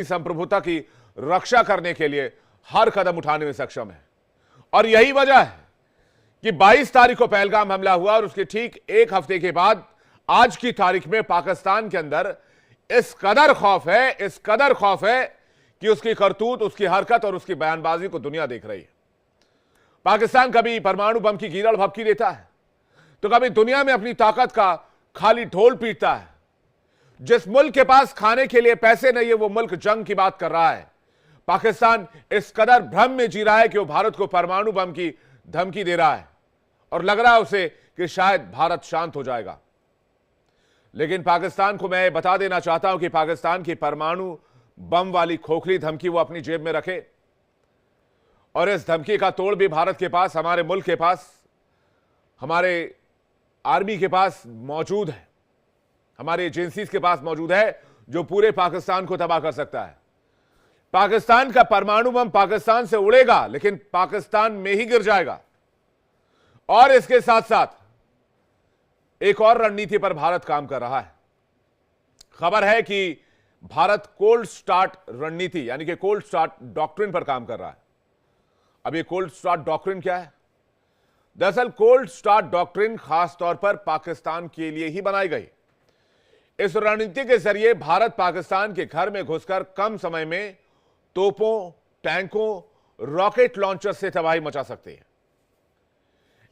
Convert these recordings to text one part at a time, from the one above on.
संप्रभुता की रक्षा करने के लिए हर कदम उठाने में सक्षम है। और यही वजह है कि 22 तारीख को पहलगाम हमला हुआ और उसके ठीक एक हफ्ते के बाद आज की तारीख में पाकिस्तान के अंदर इस कदर खौफ है कि उसकी करतूत, उसकी हरकत और उसकी बयानबाजी को दुनिया देख रही है। पाकिस्तान कभी परमाणु बम की कीरड़ भभकी देता है तो कभी दुनिया में अपनी ताकत का खाली ढोल पीटता है। जिस मुल्क के पास खाने के लिए पैसे नहीं है वो मुल्क जंग की बात कर रहा है। पाकिस्तान इस कदर भ्रम में जी रहा है कि वो भारत को परमाणु बम की धमकी दे रहा है और लग रहा है उसे कि शायद भारत शांत हो जाएगा। लेकिन पाकिस्तान को मैं बता देना चाहता हूं कि पाकिस्तान की परमाणु बम वाली खोखली धमकी वो अपनी जेब में रखे और इस धमकी का तोड़ भी भारत के पास, हमारे मुल्क के पास, हमारे आर्मी के पास मौजूद है, हमारी एजेंसीज के पास मौजूद है जो पूरे पाकिस्तान को तबाह कर सकता है। पाकिस्तान का परमाणु बम पाकिस्तान से उड़ेगा लेकिन पाकिस्तान में ही गिर जाएगा। और इसके साथ साथ एक और रणनीति पर भारत काम कर रहा है। खबर है कि भारत कोल्ड स्टार्ट रणनीति यानी कि कोल्ड स्टार्ट डॉक्ट्रिन पर काम कर रहा है। अब ये कोल्ड स्टार्ट डॉक्ट्रिन क्या है? दरअसल कोल्ड स्टार्ट डॉक्ट्रिन खास तौर पर पाकिस्तान के लिए ही बनाई गई। इस रणनीति के जरिए भारत पाकिस्तान के घर में घुसकर कम समय में तोपों, टैंकों, रॉकेट लॉन्चर से तबाही मचा सकते हैं।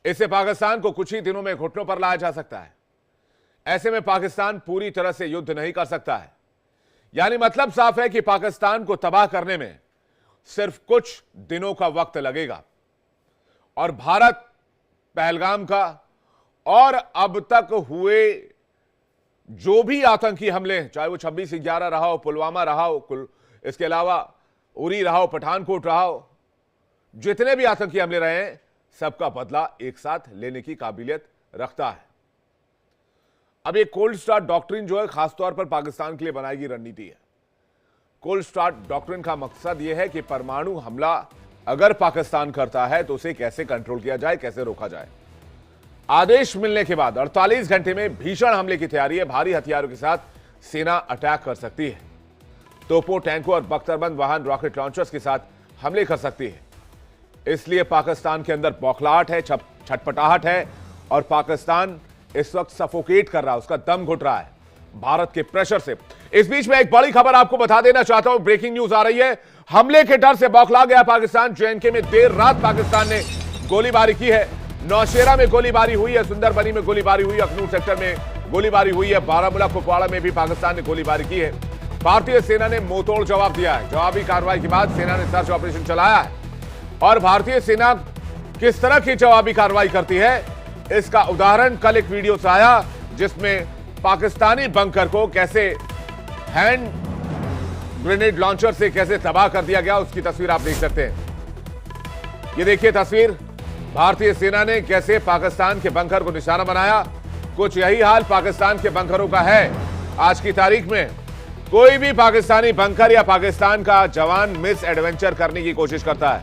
इससे पाकिस्तान को कुछ ही दिनों में घुटनों पर लाया जा सकता है। ऐसे में पाकिस्तान पूरी तरह से युद्ध नहीं कर सकता है। यानी मतलब साफ है कि पाकिस्तान को तबाह करने में सिर्फ कुछ दिनों का वक्त लगेगा और भारत पहलगाम का और अब तक हुए जो भी आतंकी हमले, चाहे वो 26/11 रहा हो, पुलवामा रहा हो, इसके अलावा उरी रहा हो, पठानकोट रहा हो, जितने भी आतंकी हमले रहे हैं सबका बदला एक साथ लेने की काबिलियत रखता है। अब ये कोल्ड स्टार्ट डॉक्ट्रिन जो है खासतौर पर पाकिस्तान के लिए बनाई गई रणनीति है। कोल्ड स्टार्ट डॉक्ट्रिन का मकसद यह है कि परमाणु हमला अगर पाकिस्तान करता है तो उसे कैसे कंट्रोल किया जाए, कैसे रोका जाए। आदेश मिलने के बाद 48 घंटे में भीषण हमले की तैयारी है। भारी हथियारों के साथ सेना अटैक कर सकती है। तोपों, टैंकों और बख्तरबंद वाहन, रॉकेट लॉन्चर्स के साथ हमले कर सकती है। इसलिए पाकिस्तान के अंदर बौखलाहट है, छटपटाहट है और पाकिस्तान इस वक्त सफोकेट कर रहा है, उसका दम घुट रहा है भारत के प्रेशर से। इस बीच में एक बड़ी खबर आपको बता देना चाहता हूं, ब्रेकिंग न्यूज आ रही है। हमले के डर से बौखला गया पाकिस्तान। JNK में देर रात पाकिस्तान ने गोलीबारी की है। नौशेरा में गोलीबारी हुई है, सुंदरबनी में गोलीबारी हुई, अखनूर सेक्टर में गोलीबारी हुई है, बारामूला, कुपवाड़ा में भी पाकिस्तान ने गोलीबारी की है। भारतीय सेना ने मुंहतोड़ जवाब दिया है। जवाबी कार्रवाई के बाद सेना ने सर्च ऑपरेशन चलाया है और भारतीय सेना किस तरह की जवाबी कार्रवाई करती है इसका उदाहरण कल एक वीडियो से आया जिसमें पाकिस्तानी बंकर को कैसे हैंड ग्रेनेड लॉन्चर से कैसे तबाह कर दिया गया, उसकी तस्वीर आप देख सकते हैं। ये देखिए तस्वीर, भारतीय सेना ने कैसे पाकिस्तान के बंकर को निशाना बनाया। कुछ यही हाल पाकिस्तान के बंकरों का है आज की तारीख में। कोई भी पाकिस्तानी बंकर या पाकिस्तान का जवान मिस एडवेंचर करने की कोशिश करता है,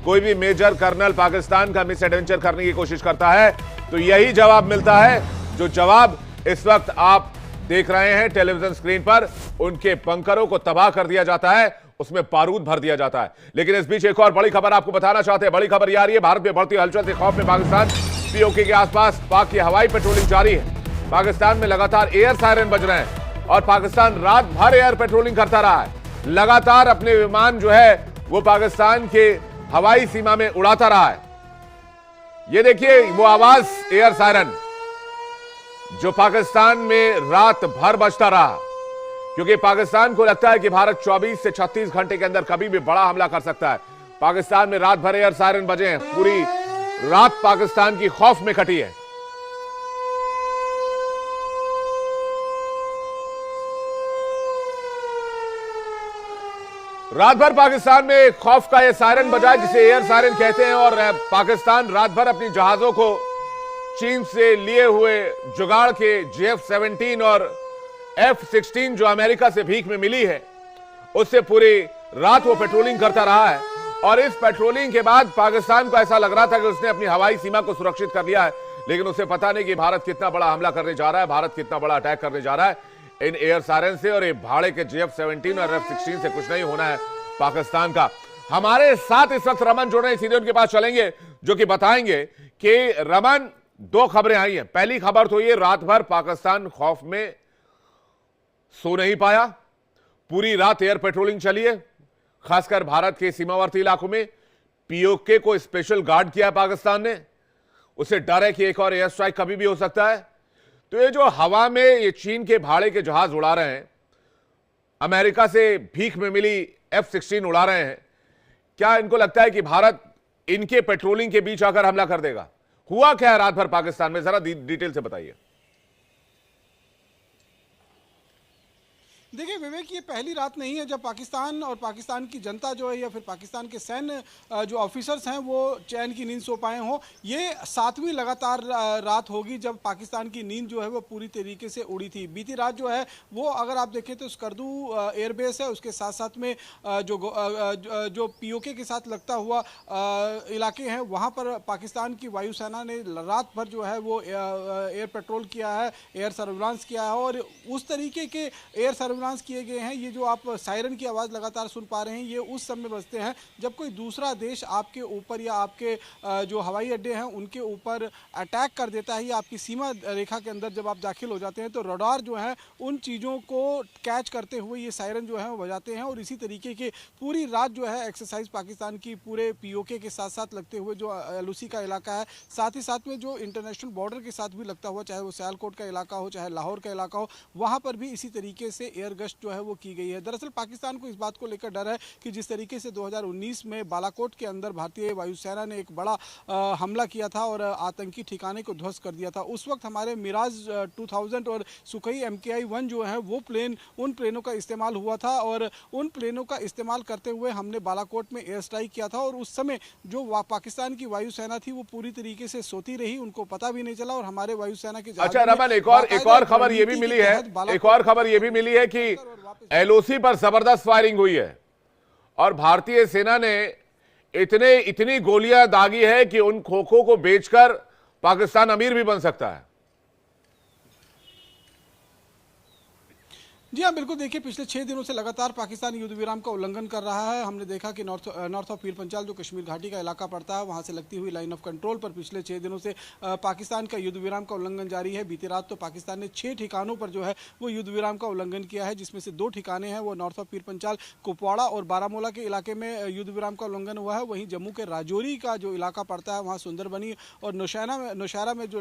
कोई भी मेजर कर्नल पाकिस्तान का मिस एडवेंचर करने की कोशिश करता है तो यही जवाब मिलता है, जो जवाब इस वक्त आप देख रहे हैं टेलीविजन स्क्रीन पर। उनके बंकरों को तबाह कर दिया जाता है, उसमें बारूद भर दिया जाता है। लेकिन इस बीच एक और बड़ी खबर आपको बताना चाहते हैं। बड़ी खबर यह आ रही है, भारत में बढ़ती हलचल से खौफ में पाकिस्तान POK के आसपास पाक की हवाई पेट्रोलिंग जारी है। पाकिस्तान में लगातार एयर सायरन बज रहे हैं और पाकिस्तान रात भर एयर पेट्रोलिंग करता रहा है। लगातार अपने विमान जो है वो पाकिस्तान के हवाई सीमा में उड़ाता रहा है। ये देखिए वो आवाज एयर सायरन जो पाकिस्तान में रात भर बजता रहा, क्योंकि पाकिस्तान को लगता है कि भारत 24 से 36 घंटे के अंदर कभी भी बड़ा हमला कर सकता है। पाकिस्तान में रात भर एयर सायरन बजे हैं, पूरी रात पाकिस्तान की खौफ में कटी है। रात भर पाकिस्तान में खौफ का यह सायरन बजा जिसे एयर सायरन कहते हैं और पाकिस्तान रात भर अपनी जहाजों को चीन से लिए हुए जुगाड़ के JF-17 और F-16 जो अमेरिका से भीख में मिली है उससे पूरी रात वो पेट्रोलिंग करता रहा है। और इस पेट्रोलिंग के बाद पाकिस्तान को ऐसा लग रहा था कि उसने अपनी हवाई सीमा को सुरक्षित कर लिया है, लेकिन उसे पता नहीं कि भारत कितना बड़ा हमला करने जा रहा है, भारत कितना बड़ा अटैक करने जा रहा है। इन एयर सायरन से और ये भाड़े के JF-17 और F-16 से कुछ नहीं होना है पाकिस्तान का। हमारे साथ इस वक्त रमन जुड़ रहे हैं, सीधे उनके पास चलेंगे जो कि बताएंगे कि रमन, दो खबरें आई हैं। पहली खबर तो ये, रात भर पाकिस्तान खौफ में सो नहीं पाया, पूरी रात एयर पेट्रोलिंग चली है, खासकर भारत के सीमावर्ती इलाकों में। पीओके को स्पेशल गार्ड किया पाकिस्तान ने, उसे डर है कि एक और एयर स्ट्राइक कभी भी हो सकता है। तो ये जो हवा में ये चीन के भाड़े के जहाज उड़ा रहे हैं, अमेरिका से भीख में मिली F-16 उड़ा रहे हैं, क्या इनको लगता है कि भारत इनके पेट्रोलिंग के बीच आकर हमला कर देगा? हुआ क्या है रात भर पाकिस्तान में, जरा डिटेल से बताइए। देखिए विवेक, ये पहली रात नहीं है जब पाकिस्तान और पाकिस्तान की जनता जो है या फिर पाकिस्तान के सैन्य जो ऑफिसर्स हैं वो चैन की नींद सो पाए हों। ये 7वीं लगातार रात होगी जब पाकिस्तान की नींद जो है वो पूरी तरीके से उड़ी थी। बीती रात जो है वो, अगर आप देखें तो स्कर्दू एयरबेस है, उसके साथ साथ में जो पीओके के साथ लगता हुआ इलाके हैं, वहाँ पर पाकिस्तान की वायुसेना ने रात भर जो है वो एयर पेट्रोल किया है, एयर सर्विलांस किया है। और उस तरीके के एयर सर्विलांस किए गए हैं, ये जो आप सायरन की आवाज़ लगातार सुन पा रहे हैं, ये उस समय बजते हैं जब कोई दूसरा देश आपके ऊपर या आपके जो हवाई अड्डे हैं उनके ऊपर अटैक कर देता है, या आपकी सीमा रेखा के अंदर जब आप दाखिल हो जाते हैं तो रडार जो है उन चीज़ों को कैच करते हुए ये सायरन जो है वो बजाते हैं। और इसी तरीके के पूरी रात जो है एक्सरसाइज पाकिस्तान की पूरे पीओके के साथ साथ लगते हुए जो LOC का इलाका है, साथ ही साथ में जो इंटरनेशनल बॉर्डर के साथ भी लगता हुआ, चाहे वो सियालकोट का इलाका हो चाहे लाहौर का इलाका हो, वहाँ पर भी इसी तरीके से एयर गश्त जो है वो की गई है। दरअसल पाकिस्तान को इस बात को लेकर डर है कि जिस तरीके से 2019 में बालाकोट के अंदर भारतीय वायुसेना ने एक बड़ा हमला किया था और आतंकी ठिकाने को ध्वस्त कर दिया था, उस वक्त हमारे मिराज 2000 और सुखोई MKI-1 जो है वो प्लेन, उन प्लेनों का इस्तेमाल हुआ था और उन प्लेनों का इस्तेमाल करते हुए हमने बालाकोट में एयर स्ट्राइक किया था। और उस समय जो पाकिस्तान की वायुसेना थी वो पूरी तरीके से सोती रही, उनको पता भी नहीं चला। और हमारे वायुसेना के अच्छा रमन, एक और खबर ये भी मिली है, एक और खबर ये भी मिली है कि LOC पर जबरदस्त फायरिंग हुई है और भारतीय सेना ने इतनी गोलियां दागी है कि उन खोखों को बेचकर पाकिस्तान अमीर भी बन सकता है। जी हाँ, बिल्कुल। देखिए, पिछले 6 दिनों से लगातार पाकिस्तान युद्ध विराम का उल्लंघन कर रहा है। हमने देखा कि नॉर्थ ऑफ पीर पंचाल जो कश्मीर घाटी का इलाका पड़ता है, वहाँ से लगती हुई लाइन ऑफ कंट्रोल पर पिछले 6 दिनों से पाकिस्तान का युद्ध विराम का उल्लंघन जारी है। बीती रात तो पाकिस्तान ने 6 ठिकानों पर जो है वो युद्ध विराम का उल्लंघन किया है, जिसमें से 2 ठिकाने हैं वो नॉर्थ ऑफ पीर पंचाल, कुपवाड़ा और बारामूला के इलाके में युद्ध विराम का उल्लंघन हुआ है। वहीं जम्मू के राजौरी का जो इलाका पड़ता है वहाँ सुंदरबनी और नौशहरा में जो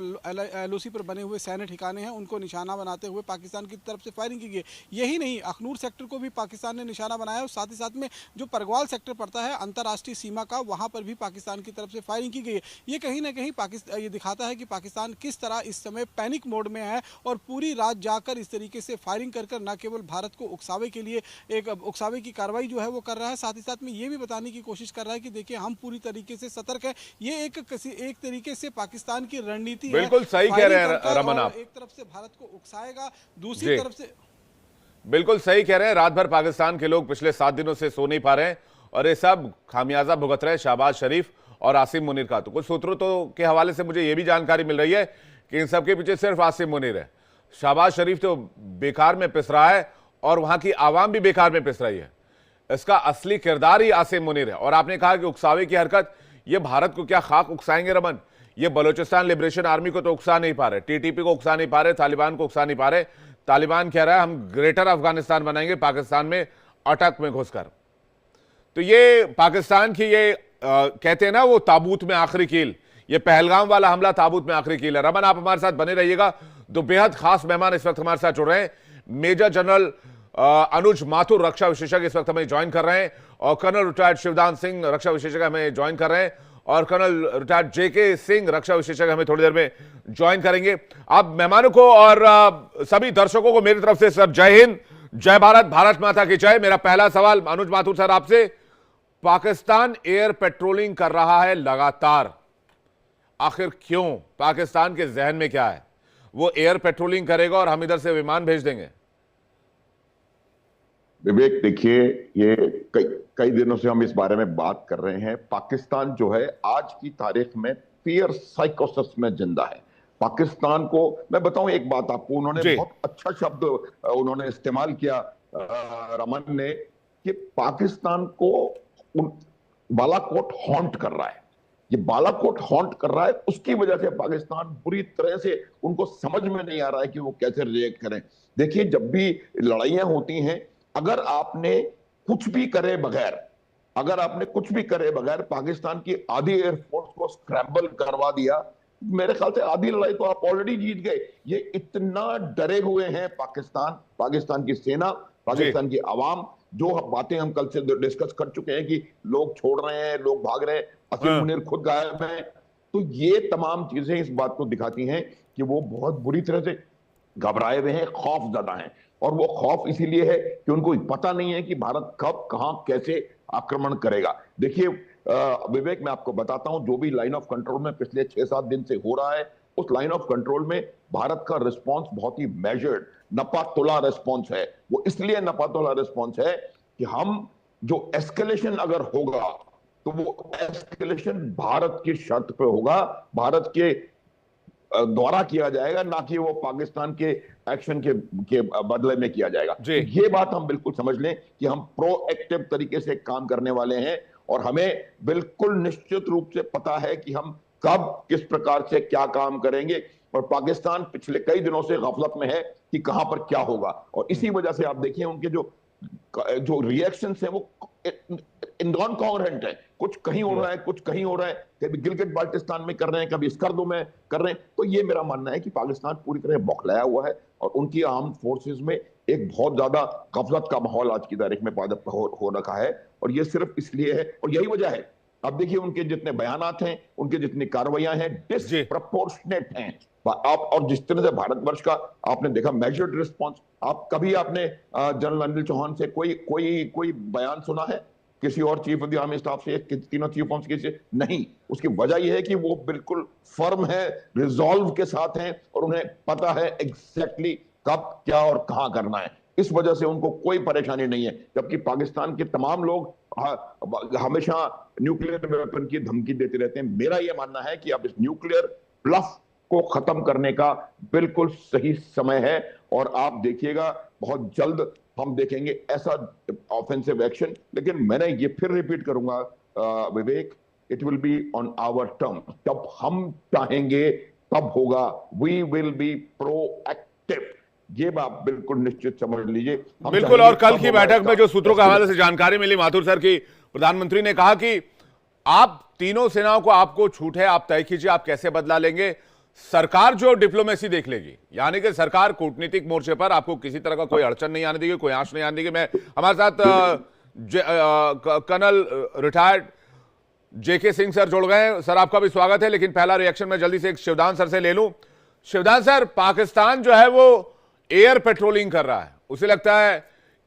LOC पर बने हुए सैन्य ठिकाने हैं उनको निशाना बनाते हुए पाकिस्तान की तरफ से फायरिंग की गई। यही नहीं, अखनूर सेक्टर को भी पाकिस्तान ने निशाना बनाया और साथ ही साथ में जो परगवाल सेक्टर पड़ता है अंतर्राष्ट्रीय सीमा का, वहां पर भी पाकिस्तान की तरफ से फायरिंग की गई है। ये कहीं ना कहीं ये दिखाता है कि पाकिस्तान किस तरह इस समय पैनिक मोड में है और पूरी रात जाकर इस तरीके से फायरिंग कर न केवल भारत को उकसावे के लिए एक उकसावे की कार्रवाई जो है वो कर रहा है, साथ ही साथ में ये भी बताने की कोशिश कर रहा है कि देखिए हम पूरी तरीके से सतर्क है। ये एक तरीके से पाकिस्तान की रणनीति है। बिल्कुल सही कह रहे हैं रमन आप, एक तरफ से भारत को उकसाएगा, दूसरी तरफ से बिल्कुल सही कह रहे हैं। रात भर पाकिस्तान के लोग पिछले 7 दिनों से सो नहीं पा रहे हैं और ये सब खामियाजा भुगत रहे हैं शहबाज शरीफ और आसिम मुनीर का। तो कुछ सूत्रों के हवाले से मुझे ये भी जानकारी मिल रही है कि इन सब के पीछे सिर्फ आसिम मुनीर है। शहबाज शरीफ तो बेकार में पिस रहा है और वहां की आवाम भी बेकार में पिस रही है। इसका असली किरदार ही आसिम मुनीर है। और आपने कहा कि उकसावे की हरकत, ये भारत को क्या खाक उकसाएंगे रमन? ये बलोचिस्तान लिबरेशन आर्मी को तो उकसा नहीं पा रहे, TTP को उकसा नहीं पा रहे, तालिबान को उकसा नहीं पा रहे। तालिबान कह रहा है हम ग्रेटर अफगानिस्तान बनाएंगे पाकिस्तान में अटक में घुसकर। तो ये पाकिस्तान की ये कहते हैं ना वो ताबूत में आखिरी कील, ये पहलगाम वाला हमला ताबूत में आखिरी कील है। रमन, आप हमारे साथ बने रहिएगा। दो बेहद खास मेहमान इस वक्त हमारे साथ जुड़ रहे हैं। मेजर जनरल अनुज माथुर रक्षा विशेषज्ञ इस वक्त हमें ज्वाइन कर रहे हैं और कर्नल रिटायर्ड शिवदान सिंह रक्षा विशेषज्ञ हमें ज्वाइन कर रहे हैं और कर्नल रिटायर्ड JK सिंह रक्षा विशेषज्ञ हमें थोड़ी देर में ज्वाइन करेंगे। आप मेहमानों को और सभी दर्शकों को मेरी तरफ से सर जय हिंद, जय भारत, भारत माता की जय। मेरा पहला सवाल अनुज माथुर सर आपसे, पाकिस्तान एयर पेट्रोलिंग कर रहा है लगातार, आखिर क्यों? पाकिस्तान के जहन में क्या है? वो एयर पेट्रोलिंग करेगा और हम इधर से विमान भेज देंगे? विवेक, देखिए, ये कई दिनों से हम इस बारे में बात कर रहे हैं। पाकिस्तान जो है आज की तारीख में फियर साइकोसिस में जिंदा है। पाकिस्तान को, मैं बताऊं एक बात आपको, उन्होंने जी। बहुत अच्छा शब्द उन्होंने इस्तेमाल किया, रमन ने, कि पाकिस्तान को बालाकोट हॉन्ट कर रहा है। ये बालाकोट हॉन्ट कर रहा है, उसकी वजह से पाकिस्तान बुरी तरह से, उनको समझ में नहीं आ रहा है कि वो कैसे रिएक्ट करें। देखिए, जब भी लड़ाइयां होती हैं, अगर आपने कुछ भी करे बगैर, अगर आपने कुछ भी करे बगैर पाकिस्तान की आधी एयरफोर्स को स्क्रैम्बल करवा दिया, मेरे ख्याल से आधी लड़ाई तो आप ऑलरेडी जीत गए। ये इतना डरे हुए हैं पाकिस्तान की सेना, पाकिस्तान की आवाम। जो बातें हम कल से डिस्कस कर चुके हैं कि लोग छोड़ रहे हैं, लोग भाग रहे हैं, असीम मुनीर खुद गायब हैं, तो ये तमाम चीजें इस बात को दिखाती हैं कि वो बहुत बुरी तरह से घबराए हुए हैं, खौफ ज्यादा है। और वो खौफ इसीलिए है कि उनको पता नहीं है कि भारत कब, कहां, कैसे आक्रमण करेगा। देखिए विवेक, मैं आपको बताता हूं, जो भी लाइन ऑफ कंट्रोल में पिछले 6-7 दिन से हो रहा है, उस लाइन ऑफ कंट्रोल में भारत का रिस्पॉन्स बहुत ही मेजर्ड, नपा-तुला रिस्पॉन्स है। वो इसलिए नपा-तुला रिस्पॉन्स है कि हम, जो एस्केलेशन अगर होगा तो वो एस्केलेशन भारत की शर्त पे होगा, भारत के द्वारा किया जाएगा, ना कि वो पाकिस्तान के एक्शन के बदले में किया जाएगा। तो ये बात हम बिल्कुल समझ लें कि हम प्रोएक्टिव तरीके से काम करने वाले हैं, और हमें बिल्कुल निश्चित रूप से पता है कि हम कब, किस प्रकार से क्या काम करेंगे। और पाकिस्तान पिछले कई दिनों से गफलत में है कि कहां पर क्या होगा, और इसी वजह से आप देखिए उनके जो रिएक्शंस हैं वो नॉन कॉन्ग्रेंट है। कुछ कहीं हो रहा है, कुछ कहीं हो रहा है, कभी गिलगित बाल्टिस्तान में कर रहे हैं, कभी स्कर्दू में कर रहे हैं। तो ये मेरा मानना है कि पाकिस्तान पूरी तरह बौखलाया हुआ है, और उनकी आर्म फोर्सेस में एक बहुत ज्यादा गफलत का माहौल आज की तारीख में हो रखा है। और ये सिर्फ इसलिए है, और यही वजह है, अब देखिए उनके जितने बयानात हैं, उनकी जितनी कार्रवाइयां हैं, डिसप्रपोर्शनेट हैं। आप, और जिस तरह से भारतवर्ष का आपने देखा मेजर्ड रिस्पॉन्स, कभी आपने जनरल अनिल चौहान से कोई बयान सुना है किसी और chief of the army staff से, तीनों चीफ ऑफ से? नहीं। उसकी वजह यह है कि वो बिल्कुल फर्म है, रिजॉल्व के साथ हैं, और उन्हें पता है एग्जैक्टली कब, क्या और कहां करना है। इस वजह से उनको कोई परेशानी नहीं है। जबकि पाकिस्तान के तमाम लोग हमेशा न्यूक्लियर वेपन की धमकी देते रहते हैं। मेरा यह मानना है कि अब इस न्यूक्लियर ब्लफ को खत्म करने का बिल्कुल सही समय है, और आप देखिएगा बहुत जल्द हम देखेंगे ऐसा ऑफेंसिव एक्शन। लेकिन मैंने ये फिर रिपीट करूंगा Vivek, it will be on our term. जब हम चाहेंगे तब होगा। वी विल बी प्रोएक्टिव, ये बात बिल्कुल निश्चित समझ लीजिए। बिल्कुल। और कल की बैठक में जो सूत्रों के हवाले से जानकारी मिली माथुर सर की, प्रधानमंत्री ने कहा कि आप तीनों सेनाओं को, आपको छूट है, आप तय कीजिए आप कैसे बदला लेंगे, सरकार जो डिप्लोमेसी देख लेगी। यानी कि सरकार कूटनीतिक मोर्चे पर आपको किसी तरह का कोई अड़चन नहीं आने देगी, कोई आंच नहीं आने देगी। मैं, हमारे साथ कर्नल रिटायर्ड जेके सिंह सर जुड़ गए हैं। सर आपका भी स्वागत है, लेकिन पहला रिएक्शन मैं जल्दी से एक शिवदान सर से ले लूं। शिवदान सर, पाकिस्तान जो है वो एयर पेट्रोलिंग कर रहा है, उसे लगता है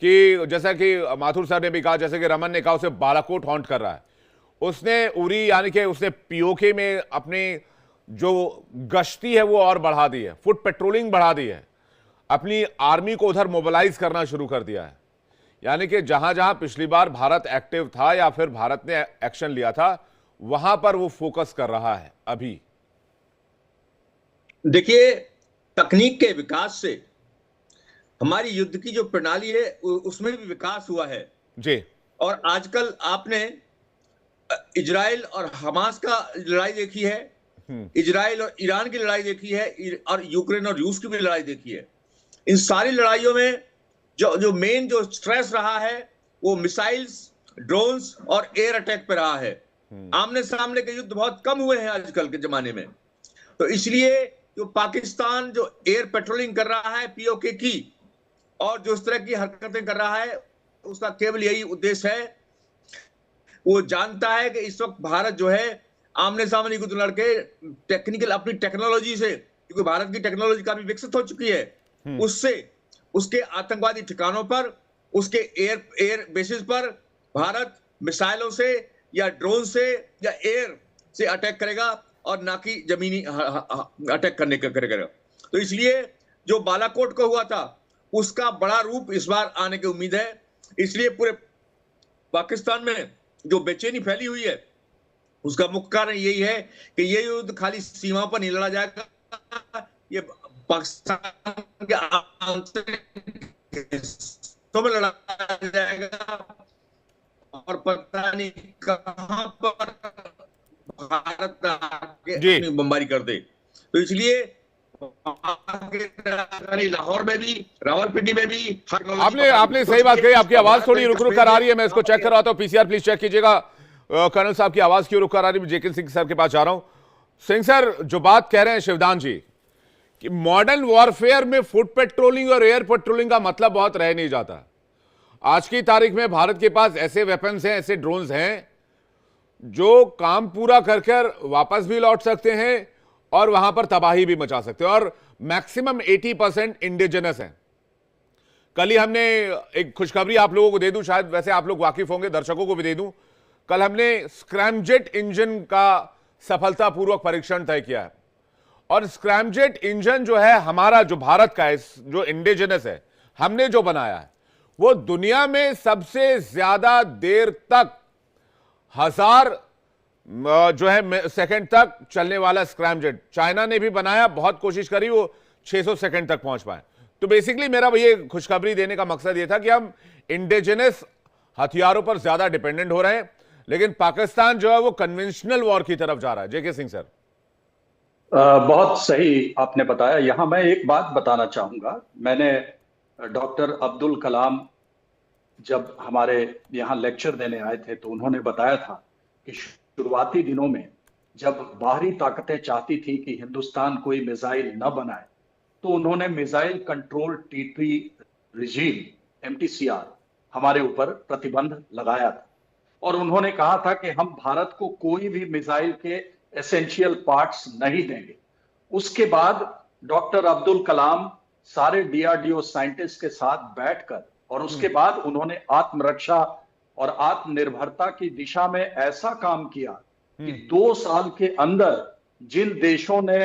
कि जैसा कि माथुर सर ने भी कहा, जैसे कि रमन ने कहा, उसे बालाकोट हॉन्ट कर रहा है। उसने उरी, यानी कि उसने पीओके में अपनी जो गश्ती है वो और बढ़ा दी है, फुट पेट्रोलिंग बढ़ा दी है, अपनी आर्मी को उधर मोबिलाइज करना शुरू कर दिया है। यानी कि जहां जहां पिछली बार भारत एक्टिव था या फिर भारत ने एक्शन लिया था, वहां पर वो फोकस कर रहा है अभी। देखिए, तकनीक के विकास से हमारी युद्ध की जो प्रणाली है उसमें भी विकास हुआ है जी। और आजकल आपने इजराइल और हमास का लड़ाई देखी है, इजराइल और ईरान की लड़ाई देखी है, और यूक्रेन और रूस की भी लड़ाई देखी है। इन सारी लड़ाइयों में जो मेन जो स्ट्रेस रहा है वो मिसाइल्स, ड्रोन्स और एयर अटैक पे रहा है। आमने सामने के युद्ध बहुत कम हुए हैं आजकल के जमाने में। तो इसलिए जो पाकिस्तान जो एयर पेट्रोलिंग कर रहा है पीओके की, और जो इस तरह की हरकतें कर रहा है, उसका केवल यही उद्देश्य है, वो जानता है कि इस वक्त भारत जो है आमने सामने युद्ध लड़के टेक्निकल अपनी टेक्नोलॉजी से, क्योंकि भारत की टेक्नोलॉजी काफी विकसित हो चुकी है, उससे उसके आतंकवादी ठिकानों पर, उसके एयर बेसिस पर भारत मिसाइलों से या ड्रोन से या एयर से अटैक करेगा, और ना कि जमीनी अटैक करने का करेगा। तो इसलिए जो बालाकोट को हुआ था उसका बड़ा रूप इस बार आने की उम्मीद है। इसलिए पूरे पाकिस्तान में जो बेचैनी फैली हुई है उसका मुख्य कारण यही है कि ये युद्ध खाली सीमाओं पर नहीं लड़ा जाएगा, ये पाकिस्तान के आंतरिक हिस्सों में लड़ाया जाएगा और पता नहीं कहां पर भारत आके जी। अपनी बमबारी कर दे। तो इसलिए लाहौर में भी, रावलपिंडी में भी आपने सही बात कही। आपकी आवाज थोड़ी रुक रुक कर आ रही है, मैं इसको चेक करवाता हूं। पीसीआर प्लीज चेक कीजिएगा। कर्नल साहब की आवाज क्यों रुक कर आ रही है? जेके सिंह सर के पास जा रहा हूं। सिंह सर, जो बात कह रहे हैं शिवदान जी कि मॉडर्न वॉरफेयर में फुट पेट्रोलिंग और एयर पेट्रोलिंग का मतलब बहुत रह नहीं जाता। आज की तारीख में भारत के पास ऐसे वेपन्स हैं, ऐसे ड्रोन्स हैं जो काम पूरा कर कर वापस भी लौट सकते हैं और वहां पर तबाही भी मचा सकते हैं, और मैक्सिमम 80% इंडिजिनस हैं। कल ही हमने एक खुशखबरी आप लोगों को दे दूं, शायद वैसे आप लोग वाकिफ होंगे, दर्शकों को भी दे दूं। कल हमने स्क्रैमजेट इंजन का सफलतापूर्वक परीक्षण तय किया है, और स्क्रैमजेट इंजन जो है हमारा, जो भारत का है, जो इंडिजिनस है, हमने जो बनाया है, वो दुनिया में सबसे ज्यादा देर तक 1000 जो है सेकंड तक चलने वाला स्क्रैमजेट चाइना ने भी बनाया, बहुत कोशिश करी, वो 600 सेकंड तक पहुंच पाए। तो बेसिकली मेरा ये खुशखबरी देने का मकसद ये था कि हम इंडिजिनस हथियारों पर ज्यादा डिपेंडेंट हो रहे हैं, लेकिन पाकिस्तान जो है वो कन्वेंशनल वॉर की तरफ जा रहा है। जेके सिंह सर, बहुत सही आपने बताया। यहां मैं एक बात बताना चाहूंगा। मैंने डॉक्टर अब्दुल कलाम जब हमारे यहाँ लेक्चर देने आए थे तो उन्होंने बताया था कि शुरुआती दिनों में जब बाहरी ताकतें चाहती थी कि हिंदुस्तान कोई मिसाइल न बनाए, तो उन्होंने missile control treaty regime MTCR हमारे ऊपर प्रतिबंध लगाया था, और उन्होंने कहा था कि हम भारत को कोई भी मिसाइल के एसेंशियल पार्ट्स नहीं देंगे। उसके बाद डॉक्टर अब्दुल कलाम सारे DRDO साइंटिस्ट के साथ बैठकर, और उसके बाद उन्होंने आत्मरक्षा और आत्मनिर्भरता की दिशा में ऐसा काम किया कि 2 साल के अंदर जिन देशों ने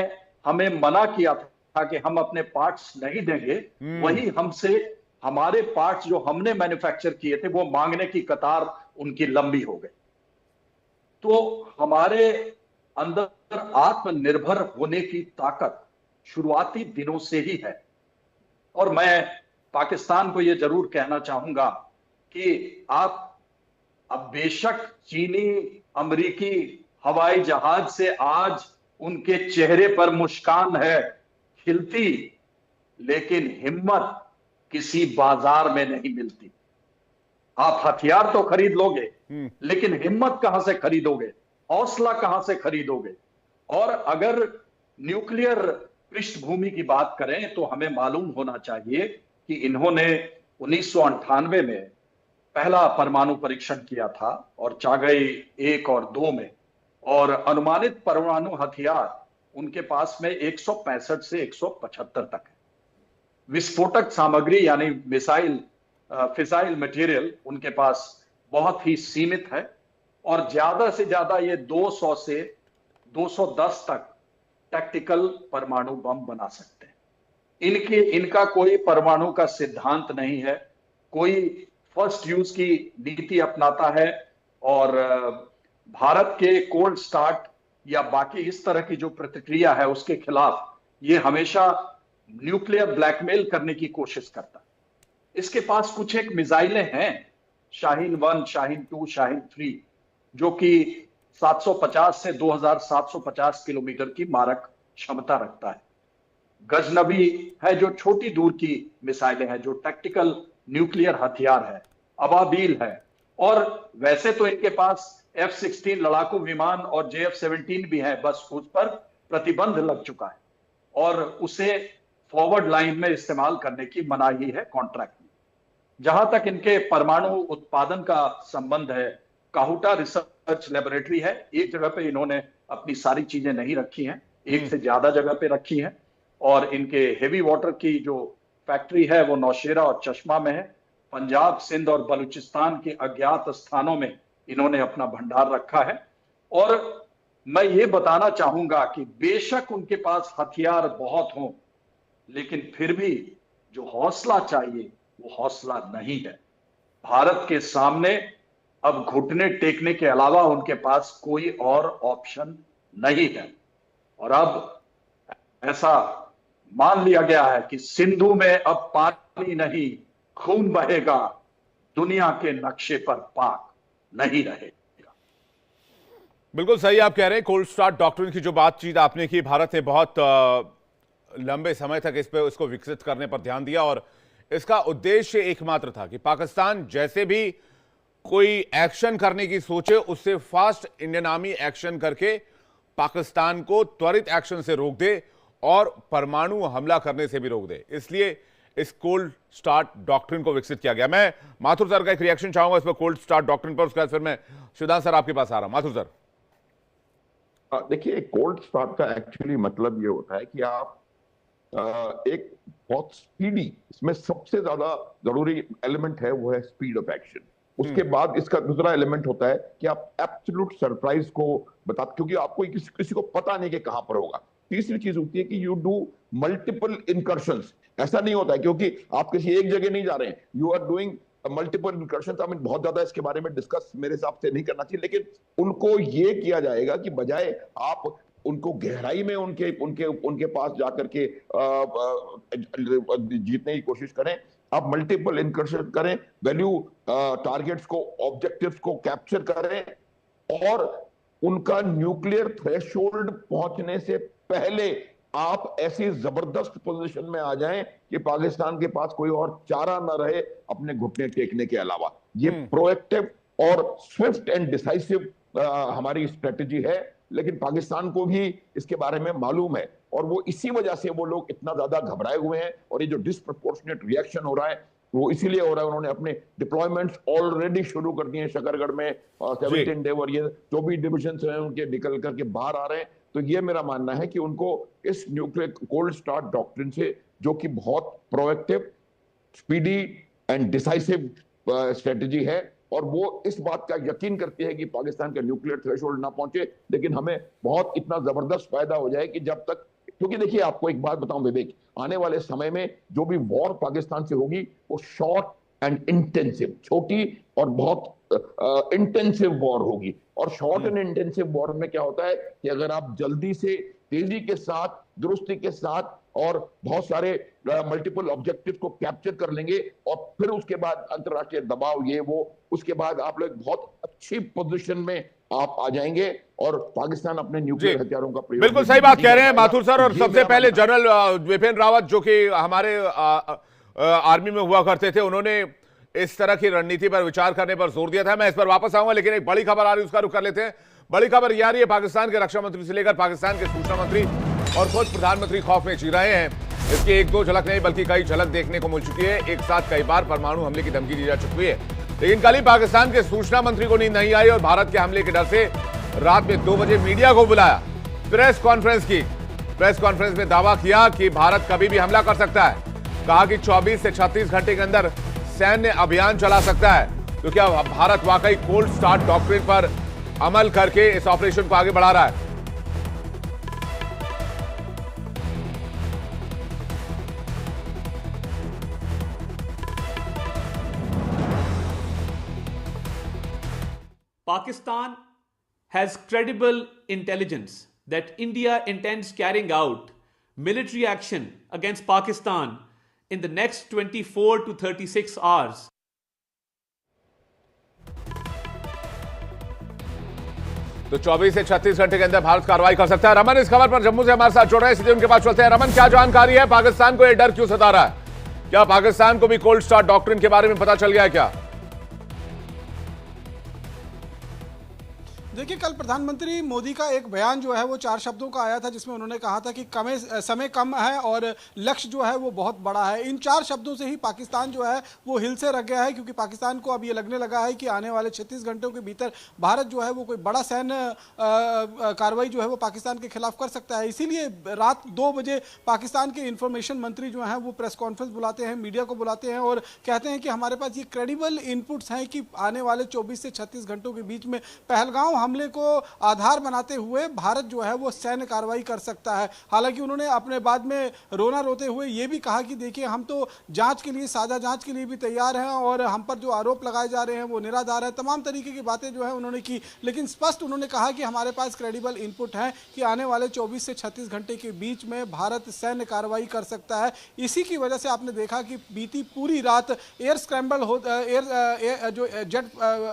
हमें मना किया था कि हम अपने पार्ट्स नहीं देंगे, वही हमसे हमारे पार्ट्स जो हमने मैन्युफैक्चर किए थे वो मांगने की कतार उनकी लंबी हो गई। तो हमारे अंदर आत्मनिर्भर होने की ताकत शुरुआती दिनों से ही है। और मैं पाकिस्तान को यह जरूर कहना चाहूंगा कि आप अब बेशक चीनी अमेरिकी हवाई जहाज से आज उनके चेहरे पर मुस्कान है खिलती, लेकिन हिम्मत किसी बाजार में नहीं मिलती। आप हथियार तो खरीद लोगे, लेकिन हिम्मत कहां से खरीदोगे, हौसला कहां से खरीदोगे? और अगर न्यूक्लियर पृष्ठभूमि की बात करें तो हमें मालूम होना चाहिए कि इन्होंने 1998 में पहला परमाणु परीक्षण किया था, और चागई 1 और 2 में, और अनुमानित परमाणु हथियार उनके पास में 165 से 175 तक है। विस्फोटक सामग्री यानी मिसाइल फिसाइल मटेरियल उनके पास बहुत ही सीमित है, और ज्यादा से ज्यादा ये 200 से 210 तक टैक्टिकल परमाणु बम बना सकते हैं। इनका कोई परमाणु का सिद्धांत नहीं है, कोई फर्स्ट यूज की नीति अपनाता है, और भारत के कोल्ड स्टार्ट या बाकी इस तरह की जो प्रतिक्रिया है उसके खिलाफ ये हमेशा न्यूक्लियर ब्लैकमेल करने की कोशिश करता है। इसके पास कुछ एक मिसाइलें हैं, शाहीन 1, शाहीन 2, शाहीन 3, जो कि 750 से 2750 किलोमीटर की मारक क्षमता रखता है। गजनबी है जो छोटी दूर की मिसाइलें हैं, जो टैक्टिकल न्यूक्लियर हथियार है। अबाबील है, और वैसे तो इनके पास F-16 लड़ाकू विमान और JF-17 भी है, बस उस पर प्रतिबंध लग चुका है और उसे फॉरवर्ड लाइन में इस्तेमाल करने की मनाही है कॉन्ट्रैक्ट में। जहां तक इनके परमाणु उत्पादन का संबंध है, काहुटा रिसर्च लेबोरेटरी है, एक जगह पे इन्होंने अपनी सारी चीजें नहीं रखी हैं, एक से ज्यादा जगह पे रखी हैं, और इनके हेवी वाटर की जो फैक्ट्री है वो नौशेरा और चश्मा में है। पंजाब, सिंध और बलूचिस्तान के अज्ञात स्थानों में इन्होंने अपना भंडार रखा है। और मैं ये बताना चाहूंगा कि बेशक उनके पास हथियार बहुत हों, लेकिन फिर भी जो हौसला चाहिए वो हौसला नहीं है। भारत के सामने अब घुटने टेकने के अलावा उनके पास कोई और ऑप्शन नहीं है। और अब ऐसा मान लिया गया है कि सिंधु में अब पानी नहीं खून बहेगा, दुनिया के नक्शे पर पाक नहीं रहेगा। बिल्कुल सही आप कह रहे हैं। कोल्ड स्टार्ट डॉक्ट्रिन की जो बातचीत आपने की, भारत ने बहुत लंबे समय तक इसको विकसित करने पर ध्यान दिया और इसका उद्देश्य एकमात्र था कि पाकिस्तान जैसे भी कोई एक्शन करने की सोचे उससे फास्ट इंडियन आर्मी एक्शन करके पाकिस्तान को त्वरित एक्शन से रोक दे और परमाणु हमला करने से भी रोक दे। इसलिए इस कोल्ड स्टार्ट डॉक्ट्रिन को विकसित किया गया। मैं माथुर सर का एक रिएक्शन चाहूंगा इस पर, कोल्ड स्टार्ट डॉक्ट्रिन पर, उसके बाद फिर मैं सिद्धांत सर आपके पास आ रहा हूं। माथुर सर देखिए, कोल्ड स्टार्ट का एक्चुअली मतलब ये होता है कि आप एक बहुत स्पीडी, इसमें सबसे ज्यादा जरूरी एलिमेंट है वो है स्पीड ऑफ एक्शन। उसके बाद इसका दूसरा एलिमेंट होता है कि आप एब्सोल्यूट सरप्राइज को बता, क्योंकि आपको किसी को पता नहीं कि कहां पर होगा। तीसरी चीज होती है कि यू डू मल्टीपल इनकर्शंस। ऐसा नहीं होता है क्योंकि आप किसी एक जगह नहीं जा रहे हैं, you are doing multiple incursions. I mean बहुत ज्यादा इसके बारे में डिस्कस मेरे हिसाब से नहीं करना चाहिए, लेकिन उनको ये किया जाएगा कि बजाय आप उनको गहराई में उनके उनके उनके पास जाकर के जीतने की कोशिश करें, आप मल्टीपल इनकर्शन करें, वैल्यू टारगेट्स को, ऑब्जेक्टिव्स को कैप्चर करें और उनका न्यूक्लियर थ्रेशोल्ड पहुंचने से पहले आप ऐसी जबरदस्त पोजीशन में आ जाएं कि पाकिस्तान के पास कोई और चारा ना रहे अपने घुटने टेकने के अलावा। ये प्रोएक्टिव और स्विफ्ट एंड डिसाइसिव हमारी स्ट्रेटेजी है, लेकिन पाकिस्तान को भी इसके बारे में मालूम है और वो इसी वजह से वो लोग इतना ज्यादा घबराए हुए हैं और ये जो डिस्प्रपोर्शनेट रिएक्शन हो रहा है वो इसीलिए हो रहा है। उन्होंने अपने डिप्लॉयमेंट्स ऑलरेडी शुरू कर दिए हैं शकरगढ़ में, 17 डे और ये जो भी डिविजन हैं उनके निकल करके बाहर आ रहे हैं। तो ये मेरा मानना है कि उनको इस न्यूक्लियर कोल्ड स्टार्ट डॉक्ट्रिन से, जो कि बहुत proactive, speedy and decisive strategy है और वो इस बात का यकीन करती है कि पाकिस्तान का न्यूक्लियर थ्रेशोल्ड ना पहुंचे, लेकिन हमें बहुत इतना जबरदस्त फायदा हो जाए कि जब तक, क्योंकि देखिए आपको एक बात बताऊं विवेक, आने वाले समय में जो भी वॉर पाकिस्तान से होगी वो शॉर्ट एंड इंटेंसिव, छोटी और बहुत इंटेंसिव वॉर होगी। और शॉर्ट एंड इंटेंसिव वॉर में क्या होता है कि अगर आप जल्दी से, तेजी के साथ, दुरुस्ती के साथ और बहुत सारे मल्टीपल ऑब्जेक्टिव को कैप्चर कर लेंगे और फिर उसके बाद अंतरराष्ट्रीय दबाव ये वो, उसके बाद आप लोग बहुत अच्छी पोजीशन में आप आ जाएंगे और पाकिस्तान अपने न्यूक्लियर हथियारों का प्रयोग। बिल्कुल सही बात कह रहे हैं माथुर सर। और सबसे पहले जनरल बिपिन रावत जो कि हमारे आर्मी में हुआ करते थे, उन्होंने इस तरह की रणनीति पर विचार करने पर जोर दिया था। मैं इस पर वापस आऊंगा, लेकिन एक बड़ी खबर आ रही है उसका रुख कर लेते हैं। बड़ी खबर यह आ रही है, पाकिस्तान के रक्षा मंत्री से लेकर पाकिस्तान के सूचना मंत्री और खुद प्रधानमंत्री खौफ में जी रहे हैं। इसकी एक दो झलक नहीं बल्कि कई झलक देखने को मिल चुकी है। एक साथ कई बार परमाणु हमले की धमकी दी जा चुकी है, लेकिन कल ही पाकिस्तान के सूचना मंत्री को नींद नहीं आई और भारत के हमले के डर से रात में 2 बजे मीडिया को बुलाया, प्रेस कॉन्फ्रेंस की। प्रेस कॉन्फ्रेंस में दावा किया कि भारत कभी भी हमला कर सकता है। कहा कि 24 से 36 घंटे के अंदर सैन्य अभियान चला सकता है। तो क्या भारत वाकई कोल्ड स्टार्ट डॉक्ट्रिन पर अमल करके इस ऑपरेशन को आगे बढ़ा रहा है? Pakistan has credible intelligence that India intends carrying out military action against Pakistan in the next 24 to 36 hours. तो 24 से 36 घंटे के अंदर भारत कार्रवाई कर सकता है। रमन इस खबर पर जम्मू से हमारे साथ जुड़ रहे हैं, सीधे उनके पास चलते हैं। रमन, क्या जानकारी है, पाकिस्तान को यह डर क्यों सता रहा है? क्या पाकिस्तान को भी कोल्ड स्टार्ट डॉक्ट्रिन के बारे में पता चल गया है क्या? देखिए, कल प्रधानमंत्री मोदी का एक बयान जो है वो 4 शब्दों का आया था, जिसमें उन्होंने कहा था कि समय कम है और लक्ष्य जो है वो बहुत बड़ा है। इन 4 शब्दों से ही पाकिस्तान जो है वो हिल से रख गया है, क्योंकि पाकिस्तान को अब ये लगने लगा है कि आने वाले 36 घंटों के भीतर भारत जो है वो कोई बड़ा सैन्य कार्रवाई जो है वो पाकिस्तान के खिलाफ कर सकता है। इसीलिए रात 2 बजे पाकिस्तान के इंफॉर्मेशन मंत्री जो हैं वो प्रेस कॉन्फ्रेंस बुलाते हैं, मीडिया को बुलाते हैं और कहते हैं कि हमारे पास ये क्रेडिबल इनपुट्स हैं कि आने वाले 24 से 36 घंटों के बीच में पहलगाम हमले को आधार बनाते हुए भारत जो है वो सैन्य कार्रवाई कर सकता है। हालांकि उन्होंने अपने बाद में रोना रोते हुए ये भी कहा कि देखिए हम तो जांच के लिए, साझा जांच के लिए भी तैयार हैं और हम पर जो आरोप लगाए जा रहे हैं वो निराधार है। तमाम तरीके की बातें जो है उन्होंने की, लेकिन स्पष्ट उन्होंने कहा कि हमारे पास क्रेडिबल इनपुट है कि आने वाले 24 से 36 घंटे के बीच में भारत सैन्य कार्रवाई कर सकता है। इसी की वजह से आपने देखा कि बीती पूरी रात एयर स्क्रैम्बल हो, जो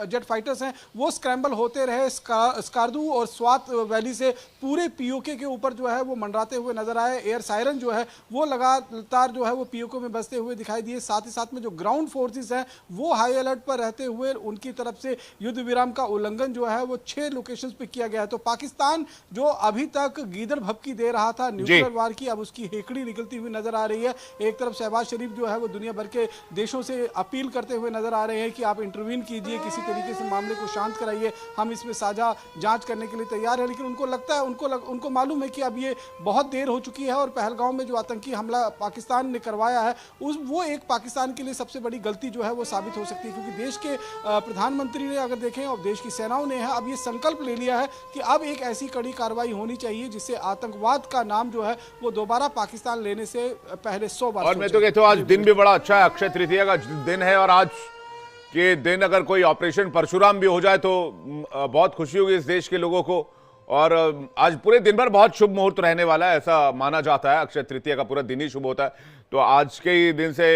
जेट फाइटर्स हैं वो स्क्रैम्बल होते रहे स्कार्दू और स्वात वैली से पूरे पीओके के ऊपर जो है वो मंडराते हुए नजर आए। एयर सायरन जो है वो लगातार जो है वो पीओके में बजते हुए दिखाई दिए। साथ ही साथ में जो ग्राउंड फोर्सेस हैं वो हाई अलर्ट पर रहते हुए उनकी तरफ से युद्ध विराम का उल्लंघन जो है वो 6 लोकेशंस पे किया गया है। तो पाकिस्तान जो अभी तक गीदड़ भभकी दे रहा था न्यूक्लियर वार की, अब उसकी हेकड़ी निकलती हुई नजर आ रही है। एक तरफ शहबाज शरीफ जो है वो दुनिया भर के देशों से अपील करते हुए नजर आ रहे हैं कि आप इंटरवीन कीजिए, किसी तरीके से मामले को शांत कराइए, हम इसमें साझा जांच करने के लिए तैयार है। लेकिन उनको लगता है, उनको मालूम है कि अब ये बहुत देर हो चुकी है और पहलगाम में जो आतंकी हमला पाकिस्तान ने करवाया है वो एक पाकिस्तान के लिए सबसे बड़ी गलती जो है वो साबित हो सकती है। क्योंकि देश के प्रधानमंत्री ने अगर देखें और देश की सेनाओं ने अब ये संकल्प ले लिया है कि अब एक ऐसी कड़ी कार्रवाई होनी चाहिए जिससे आतंकवाद का नाम जो है वो दोबारा पाकिस्तान लेने से पहले 100 बार। और मैं तो कहता हूं आज दिन भी बड़ा अच्छा है, अक्षय तृतीया का दिन है और आज के दिन अगर कोई ऑपरेशन परशुराम भी हो जाए तो बहुत खुशी होगी इस देश के लोगों को। और आज पूरे दिन भर बहुत शुभ मुहूर्त रहने वाला है, ऐसा माना जाता है। अक्षय तृतीया का पूरा दिन ही शुभ होता है, तो आज के ही दिन से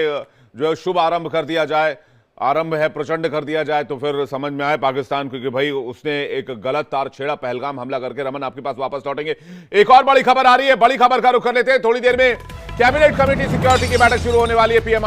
जो है शुभ आरंभ कर दिया जाए, आरंभ है प्रचंड कर दिया जाए तो फिर समझ में आए पाकिस्तान को कि भाई उसने एक गलत तार छेड़ा पहलगाम हमला करके। रमन आपके पास वापस लौटेंगे, एक और बड़ी खबर आ रही है, बड़ी खबर का रुख कर लेते हैं। थोड़ी देर में कैबिनेट कमेटी सिक्योरिटी की बैठक शुरू होने वाली है। पीएम